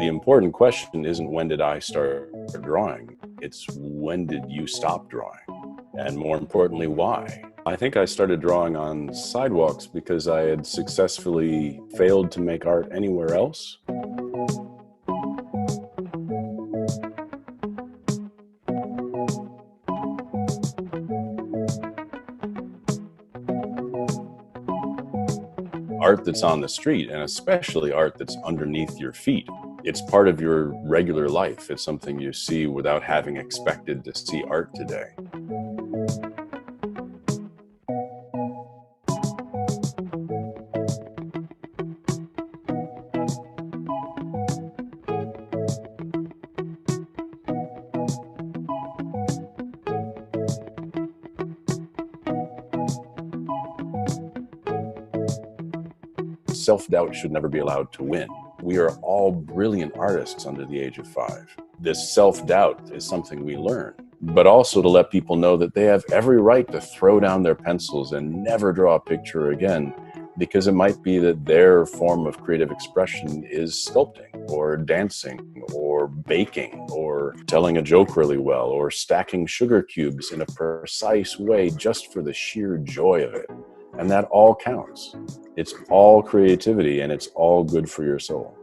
The important question isn't when did I start drawing, it's when did you stop drawing? And more importantly, why? I think I started drawing on sidewalks because I had successfully failed to make art anywhere else. Art that's on the street, and especially art that's underneath your feet. It's part of your regular life. It's something you see without having expected to see art today. Self-doubt should never be allowed to win. We are all brilliant artists under the age of 5. This self-doubt is something we learn, but also to let people know that they have every right to throw down their pencils and never draw a picture again, because it might be that their form of creative expression is sculpting or dancing or baking or telling a joke really well or stacking sugar cubes in a precise way just for the sheer joy of it. And that all counts. It's all creativity, and it's all good for your soul.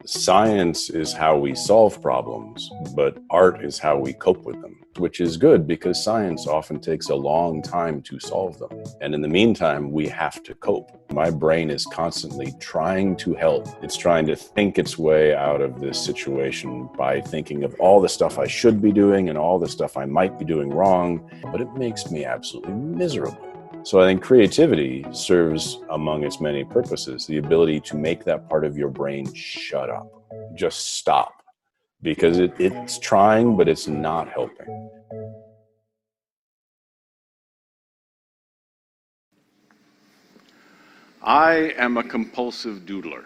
Science is how we solve problems, but art is how we cope with them, which is good because science often takes a long time to solve them. And in the meantime, we have to cope. My brain is constantly trying to help. It's trying to think its way out of this situation by thinking of all the stuff I should be doing and all the stuff I might be doing wrong, but it makes me absolutely miserable. So I think creativity serves, among its many purposes, the ability to make that part of your brain shut up. Just stop. Because it's trying, but it's not helping. I am a compulsive doodler.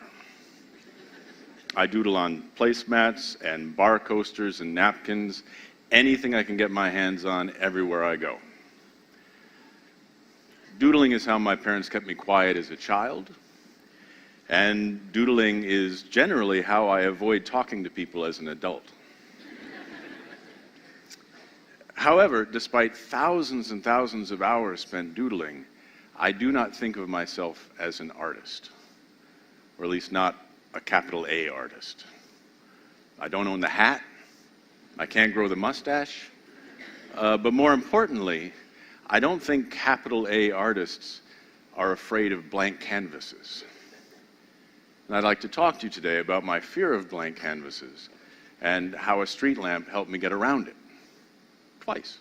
I doodle on placemats and bar coasters and napkins, anything I can get my hands on everywhere I go. Doodling is how my parents kept me quiet as a child, and doodling is generally how I avoid talking to people as an adult. However, despite thousands and thousands of hours spent doodling, I do not think of myself as an artist, or at least not a capital A artist. I don't own the hat, I can't grow the mustache, but more importantly, I don't think capital A artists are afraid of blank canvases. And I'd like to talk to you today about my fear of blank canvases and how a street lamp helped me get around it. Twice.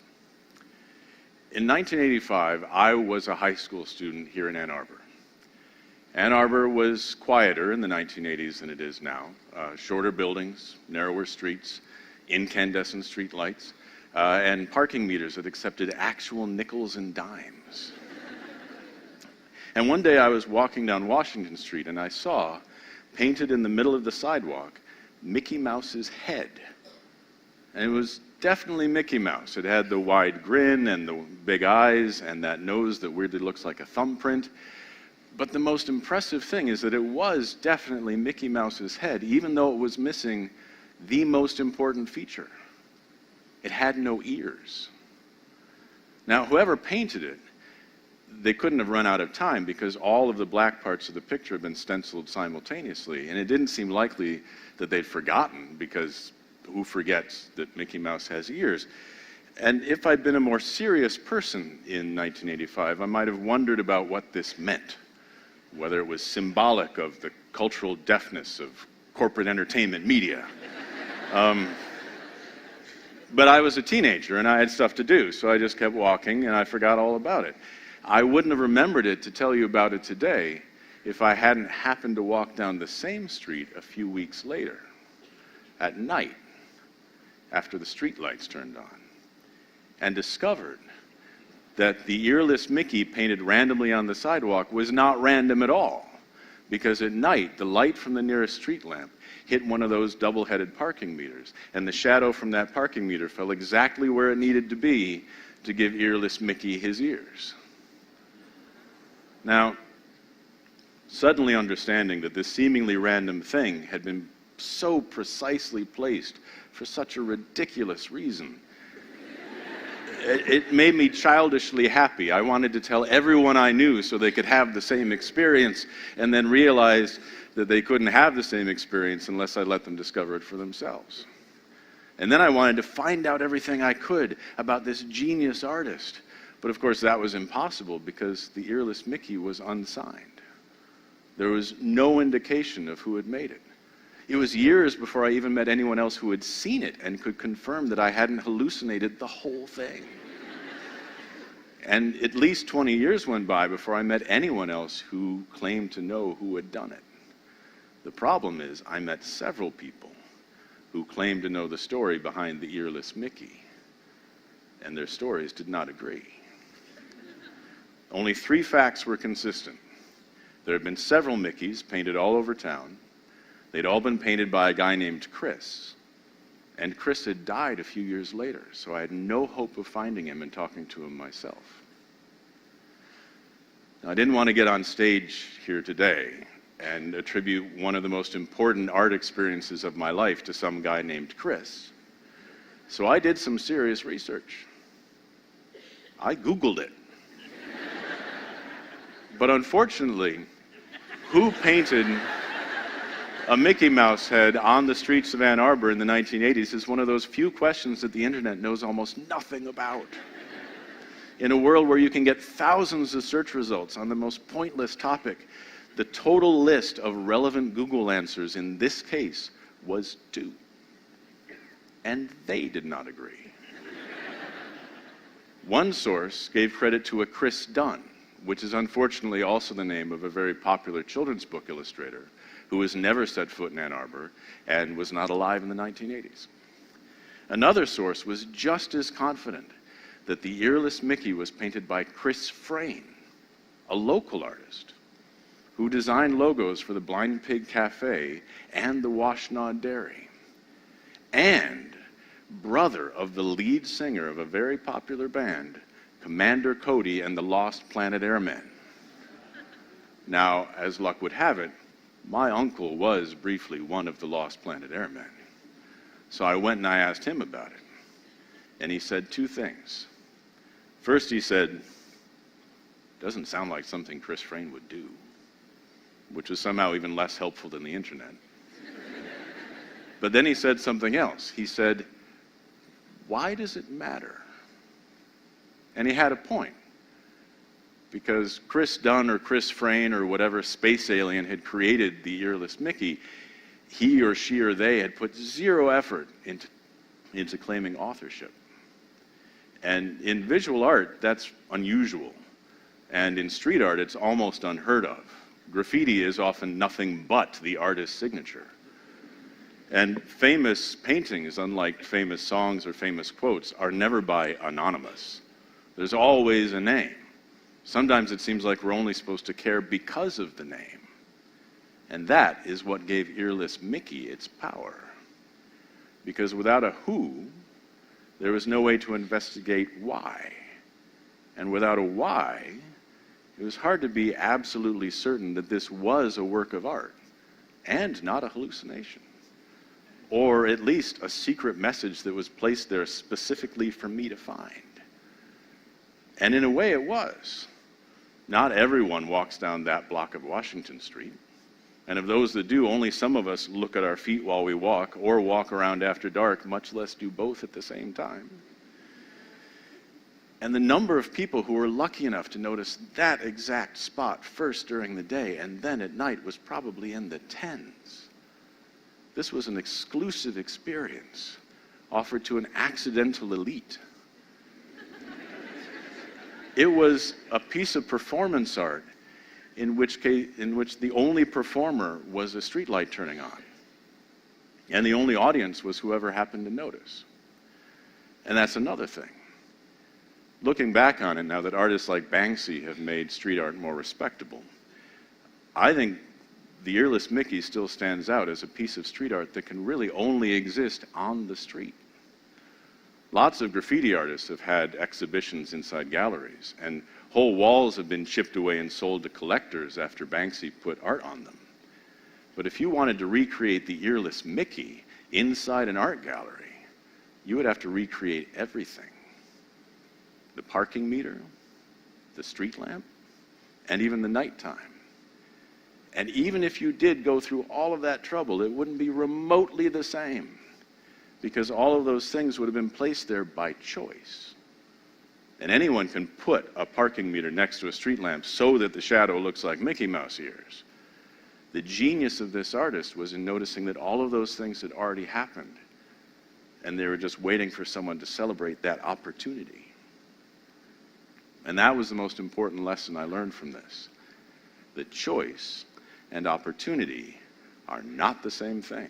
In 1985, I was a high school student here in Ann Arbor. Ann Arbor was quieter in the 1980s than it is now. Shorter buildings, narrower streets, incandescent street lights, and parking meters that accepted actual nickels and dimes. And one day I was walking down Washington Street and I saw, painted in the middle of the sidewalk, Mickey Mouse's head. And it was definitely Mickey Mouse. It had the wide grin and the big eyes and that nose that weirdly looks like a thumbprint. But the most impressive thing is that it was definitely Mickey Mouse's head, even though it was missing the most important feature. It had no ears. Now, whoever painted it, they couldn't have run out of time because all of the black parts of the picture had been stenciled simultaneously, and it didn't seem likely that they'd forgotten, because who forgets that Mickey Mouse has ears? And if I'd been a more serious person in 1985, I might have wondered about what this meant, whether it was symbolic of the cultural deafness of corporate entertainment media. But I was a teenager and I had stuff to do, so I just kept walking and I forgot all about it. I wouldn't have remembered it to tell you about it today if I hadn't happened to walk down the same street a few weeks later, at night, after the street lights turned on, and discovered that the Earless Mickey painted randomly on the sidewalk was not random at all, because at night, the light from the nearest street lamp hit one of those double-headed parking meters, and the shadow from that parking meter fell exactly where it needed to be to give Earless Mickey his ears. Now, suddenly understanding that this seemingly random thing had been so precisely placed for such a ridiculous reason, it made me childishly happy. I wanted to tell everyone I knew so they could have the same experience, and then realized that they couldn't have the same experience unless I let them discover it for themselves. And then I wanted to find out everything I could about this genius artist. But of course that was impossible because the Earless Mickey was unsigned. There was no indication of who had made it. It was years before I even met anyone else who had seen it and could confirm that I hadn't hallucinated the whole thing. And at least 20 years went by before I met anyone else who claimed to know who had done it. The problem is I met several people who claimed to know the story behind the Earless Mickey, and their stories did not agree. Only 3 facts were consistent. There had been several Mickeys painted all over town. They'd all been painted by a guy named Chris, and Chris had died a few years later, so I had no hope of finding him and talking to him myself. Now, I didn't want to get on stage here today and attribute one of the most important art experiences of my life to some guy named Chris, so I did some serious research. I Googled it. But unfortunately, who painted a Mickey Mouse head on the streets of Ann Arbor in the 1980s is one of those few questions that the internet knows almost nothing about. In a world where you can get thousands of search results on the most pointless topic, the total list of relevant Google answers in this case was 2. And they did not agree. One source gave credit to a Chris Dunn, which is unfortunately also the name of a very popular children's book illustrator who has never set foot in Ann Arbor and was not alive in the 1980s. Another source was just as confident that the Earless Mickey was painted by Chris Frayne, a local artist who designed logos for the Blind Pig Cafe and the Washtenaw Dairy, and brother of the lead singer of a very popular band, Commander Cody and the Lost Planet Airmen. Now, as luck would have it, my uncle was briefly one of the Lost Planet Airmen. So I went and I asked him about it. And he said 2 things. First, he said, "Doesn't sound like something Chris Frayne would do," which was somehow even less helpful than the internet. But then he said something else. He said, "Why does it matter?" And he had a point, because Chris Dunn or Chris Frayne or whatever space alien had created the Earless Mickey, he or she or they had put 0 effort into claiming authorship. And in visual art, that's unusual. And in street art, it's almost unheard of. Graffiti is often nothing but the artist's signature. And famous paintings, unlike famous songs or famous quotes, are never by anonymous. There's always a name. Sometimes it seems like we're only supposed to care because of the name. And that is what gave Earless Mickey its power. Because without a who, there was no way to investigate why. And without a why, it was hard to be absolutely certain that this was a work of art and not a hallucination. Or at least a secret message that was placed there specifically for me to find. And in a way it was. Not everyone walks down that block of Washington Street. And of those that do, only some of us look at our feet while we walk or walk around after dark, much less do both at the same time. And the number of people who were lucky enough to notice that exact spot first during the day and then at night was probably in the tens. This was an exclusive experience offered to an accidental elite. It was a piece of performance art in which the only performer was a streetlight turning on. And the only audience was whoever happened to notice. And that's another thing. Looking back on it now that artists like Banksy have made street art more respectable, I think the Earless Mickey still stands out as a piece of street art that can really only exist on the street. Lots of graffiti artists have had exhibitions inside galleries, and whole walls have been chipped away and sold to collectors after Banksy put art on them. But if you wanted to recreate the Earless Mickey inside an art gallery, you would have to recreate everything. The parking meter, the street lamp, and even the nighttime. And even if you did go through all of that trouble, it wouldn't be remotely the same, because all of those things would have been placed there by choice. And anyone can put a parking meter next to a street lamp so that the shadow looks like Mickey Mouse ears. The genius of this artist was in noticing that all of those things had already happened, and they were just waiting for someone to celebrate that opportunity. And that was the most important lesson I learned from this. That choice and opportunity are not the same thing.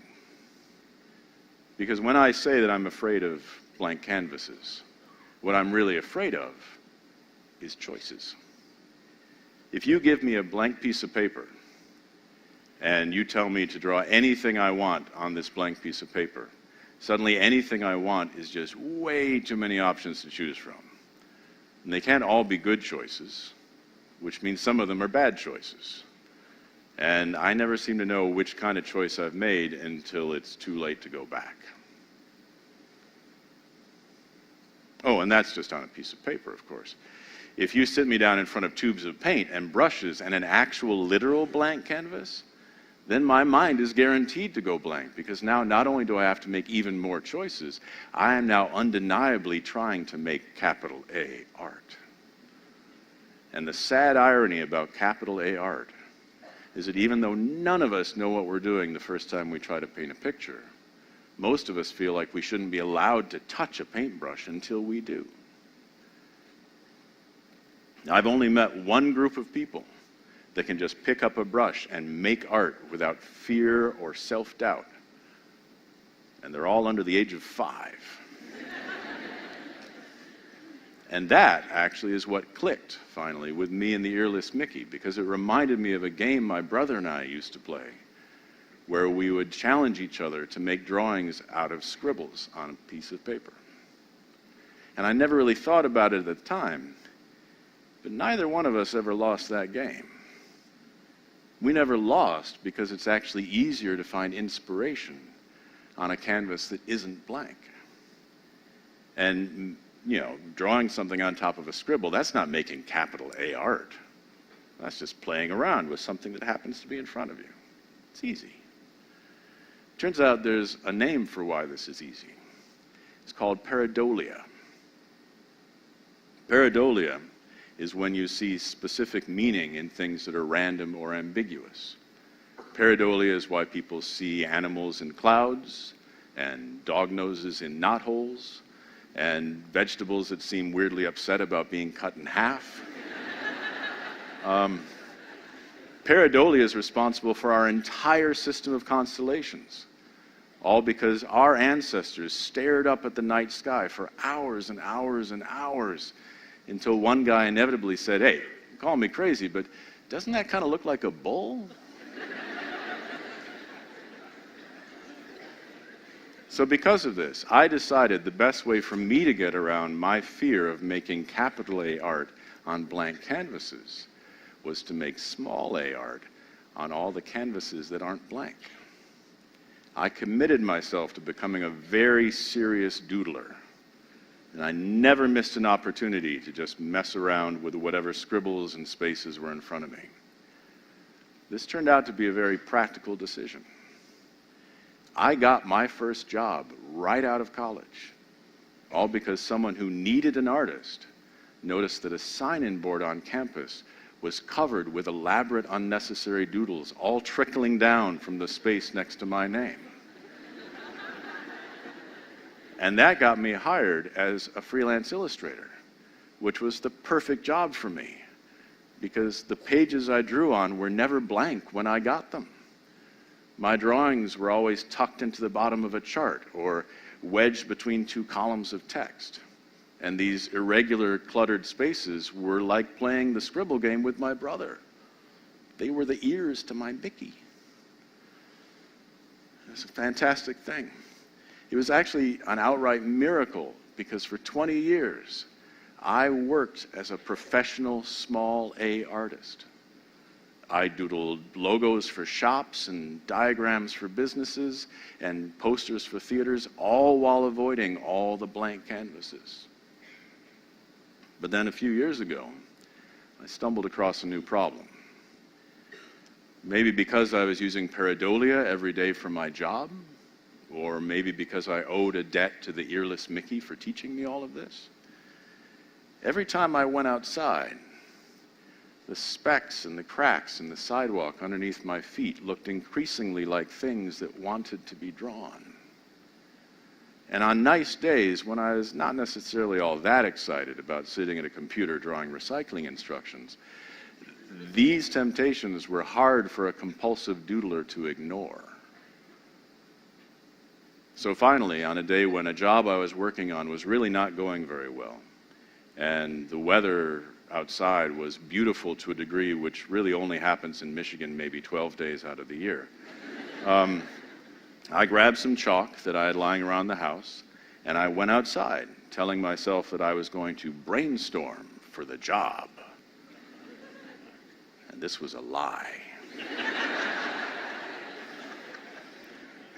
Because when I say that I'm afraid of blank canvases, what I'm really afraid of is choices. If you give me a blank piece of paper and you tell me to draw anything I want on this blank piece of paper, suddenly anything I want is just way too many options to choose from. And they can't all be good choices, which means some of them are bad choices. And I never seem to know which kind of choice I've made until it's too late to go back. Oh, and that's just on a piece of paper, of course. If you sit me down in front of tubes of paint and brushes and an actual literal blank canvas, then my mind is guaranteed to go blank, because now not only do I have to make even more choices, I am now undeniably trying to make capital A art. And the sad irony about capital A art is that even though none of us know what we're doing the first time we try to paint a picture, most of us feel like we shouldn't be allowed to touch a paintbrush until we do. Now, I've only met one group of people that can just pick up a brush and make art without fear or self-doubt. And they're all under the age of 5. And that actually is what clicked, finally, with me and the Earless Mickey, because it reminded me of a game my brother and I used to play, where we would challenge each other to make drawings out of scribbles on a piece of paper. And I never really thought about it at the time, but neither one of us ever lost that game. We never lost because it's actually easier to find inspiration on a canvas that isn't blank. And, you know, drawing something on top of a scribble, that's not making capital A art. That's just playing around with something that happens to be in front of you. It's easy. Turns out there's a name for why this is easy. It's called pareidolia. Pareidolia is when you see specific meaning in things that are random or ambiguous. Pareidolia is why people see animals in clouds, and dog noses in knotholes, and vegetables that seem weirdly upset about being cut in half. Pareidolia is responsible for our entire system of constellations, all because our ancestors stared up at the night sky for hours and hours and hours until one guy inevitably said, "Hey, call me crazy, but doesn't that kind of look like a bull?" So because of this, I decided the best way for me to get around my fear of making capital A art on blank canvases was to make small a art on all the canvases that aren't blank. I committed myself to becoming a very serious doodler, and I never missed an opportunity to just mess around with whatever scribbles and spaces were in front of me. This turned out to be a very practical decision. I got my first job right out of college, all because someone who needed an artist noticed that a sign-in board on campus was covered with elaborate unnecessary doodles, all trickling down from the space next to my name. And that got me hired as a freelance illustrator, which was the perfect job for me, because the pages I drew on were never blank when I got them. My drawings were always tucked into the bottom of a chart or wedged between two columns of text. And these irregular, cluttered spaces were like playing the scribble game with my brother. They were the ears to my Mickey. It's a fantastic thing. It was actually an outright miracle because for 20 years, I worked as a professional small A artist. I doodled logos for shops and diagrams for businesses and posters for theaters, all while avoiding all the blank canvases. But then a few years ago, I stumbled across a new problem. Maybe because I was using pareidolia every day for my job, or maybe because I owed a debt to the Earless Mickey for teaching me all of this. Every time I went outside, the specks and the cracks in the sidewalk underneath my feet looked increasingly like things that wanted to be drawn. And on nice days, when I was not necessarily all that excited about sitting at a computer drawing recycling instructions, these temptations were hard for a compulsive doodler to ignore. So finally, on a day when a job I was working on was really not going very well, and the weather outside was beautiful to a degree which really only happens in Michigan maybe 12 days out of the year, I grabbed some chalk that I had lying around the house, and I went outside, telling myself that I was going to brainstorm for the job. And this was a lie.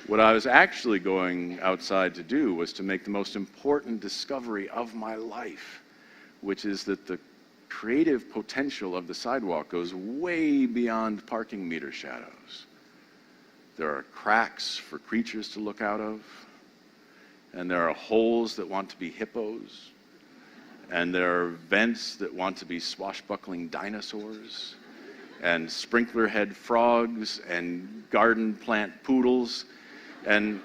What I was actually going outside to do was to make the most important discovery of my life, which is that the creative potential of the sidewalk goes way beyond parking meter shadows. There are cracks for creatures to look out of, and there are holes that want to be hippos, and there are vents that want to be swashbuckling dinosaurs, and sprinkler head frogs, and garden plant poodles, and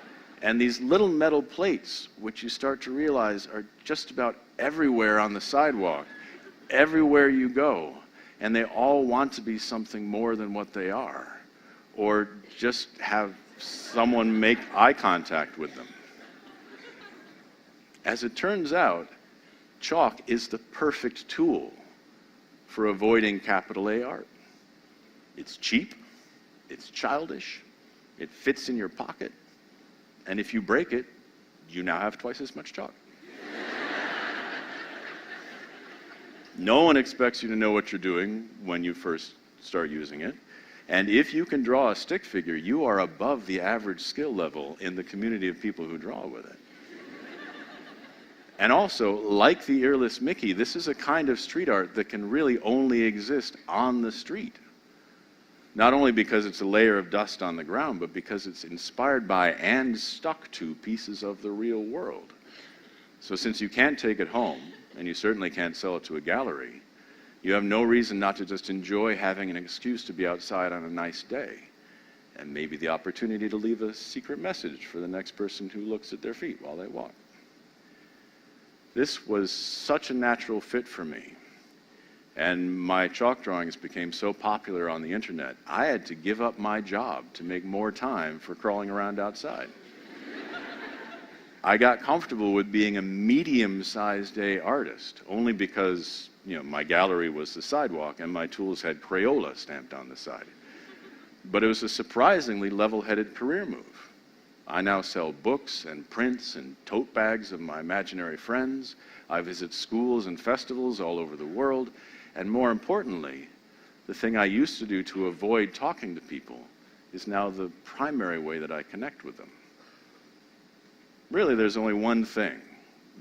these little metal plates, which you start to realize are just about everywhere on the sidewalk, everywhere you go, and they all want to be something more than what they are, or just have someone make eye contact with them. As it turns out, chalk is the perfect tool for avoiding capital A art. It's cheap, it's childish, it fits in your pocket, and if you break it, you now have twice as much chalk. No one expects you to know what you're doing when you first start using it. And if you can draw a stick figure, you are above the average skill level in the community of people who draw with it. And also, like the Earless Mickey, this is a kind of street art that can really only exist on the street. Not only because it's a layer of dust on the ground, but because it's inspired by and stuck to pieces of the real world. So since you can't take it home, and you certainly can't sell it to a gallery, you have no reason not to just enjoy having an excuse to be outside on a nice day, and maybe the opportunity to leave a secret message for the next person who looks at their feet while they walk. This was such a natural fit for me, and my chalk drawings became so popular on the internet, I had to give up my job to make more time for crawling around outside. I got comfortable with being a medium-sized A artist, only because, my gallery was the sidewalk and my tools had Crayola stamped on the side. But it was a surprisingly level-headed career move. I now sell books and prints and tote bags of my imaginary friends. I visit schools and festivals all over the world. And more importantly, the thing I used to do to avoid talking to people is now the primary way that I connect with them. Really, there's only one thing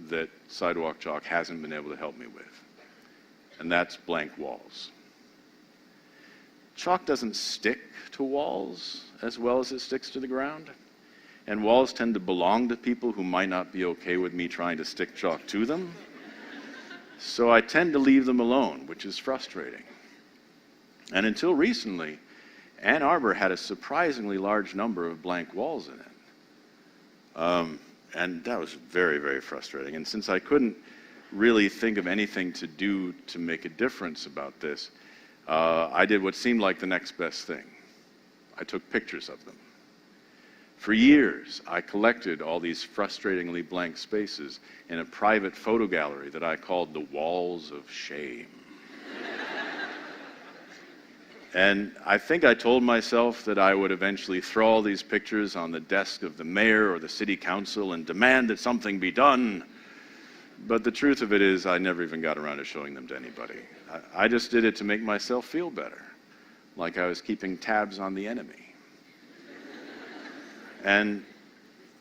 that sidewalk chalk hasn't been able to help me with, and that's blank walls. Chalk doesn't stick to walls as well as it sticks to the ground, and walls tend to belong to people who might not be okay with me trying to stick chalk to them. So I tend to leave them alone, which is frustrating. And until recently, Ann Arbor had a surprisingly large number of blank walls in it. And that was very, very frustrating. And since I couldn't really think of anything to do to make a difference about this, I did what seemed like the next best thing. I took pictures of them. For years, I collected all these frustratingly blank spaces in a private photo gallery that I called the Walls of Shame. And I think I told myself that I would eventually throw all these pictures on the desk of the mayor or the city council and demand that something be done. But the truth of it is, I never even got around to showing them to anybody. I just did it to make myself feel better, like I was keeping tabs on the enemy. And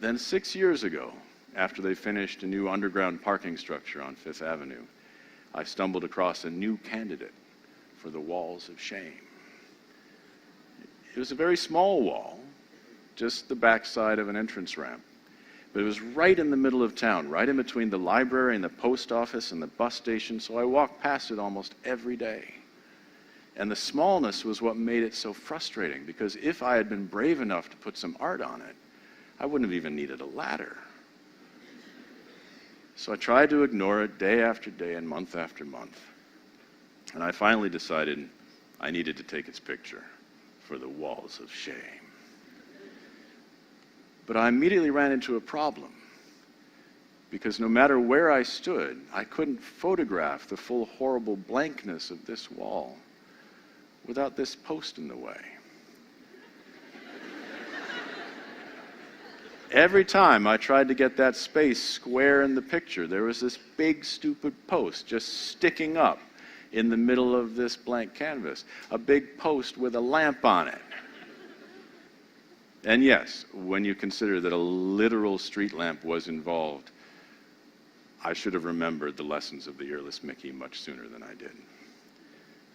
then 6 years ago, after they finished a new underground parking structure on Fifth Avenue, I stumbled across a new candidate for the walls of shame. It was a very small wall, just the backside of an entrance ramp. But it was right in the middle of town, right in between the library and the post office and the bus station, so I walked past it almost every day. And the smallness was what made it so frustrating, because if I had been brave enough to put some art on it, I wouldn't have even needed a ladder. So I tried to ignore it day after day and month after month. And I finally decided I needed to take its picture for the walls of shame. But I immediately ran into a problem, because no matter where I stood, I couldn't photograph the full horrible blankness of this wall without this post in the way. Every time I tried to get that space square in the picture, there was this big, stupid post just sticking up in the middle of this blank canvas, a big post with a lamp on it. And yes, when you consider that a literal street lamp was involved, I should have remembered the lessons of the Earless Mickey much sooner than I did.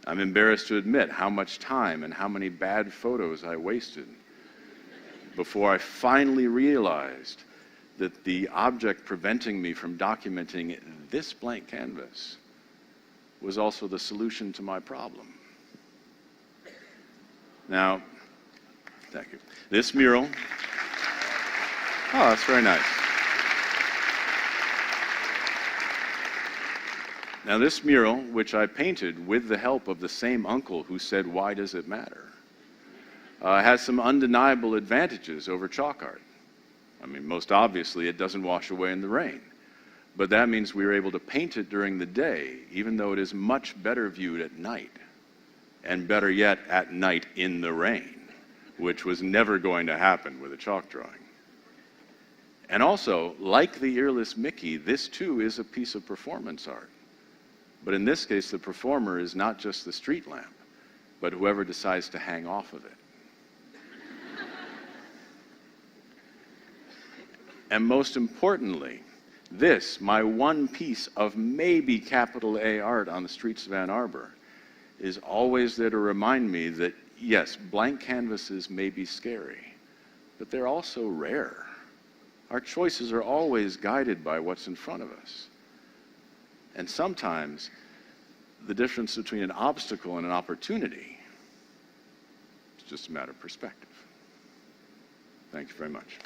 I'm embarrassed to admit how much time and how many bad photos I wasted before I finally realized that the object preventing me from documenting this blank canvas was also the solution to my problem. Now, thank you. This mural, oh, that's very nice. Now this mural, which I painted with the help of the same uncle who said, "Why does it matter?" Has some undeniable advantages over chalk art. I mean, most obviously, it doesn't wash away in the rain. But that means we were able to paint it during the day, even though it is much better viewed at night. And better yet, at night in the rain, which was never going to happen with a chalk drawing. And also, like the Earless Mickey, this too is a piece of performance art. But in this case, the performer is not just the street lamp, but whoever decides to hang off of it. And most importantly, this, my one piece of maybe capital A art on the streets of Ann Arbor, is always there to remind me that, yes, blank canvases may be scary, but they're also rare. Our choices are always guided by what's in front of us. And sometimes, the difference between an obstacle and an opportunity is just a matter of perspective. Thank you very much.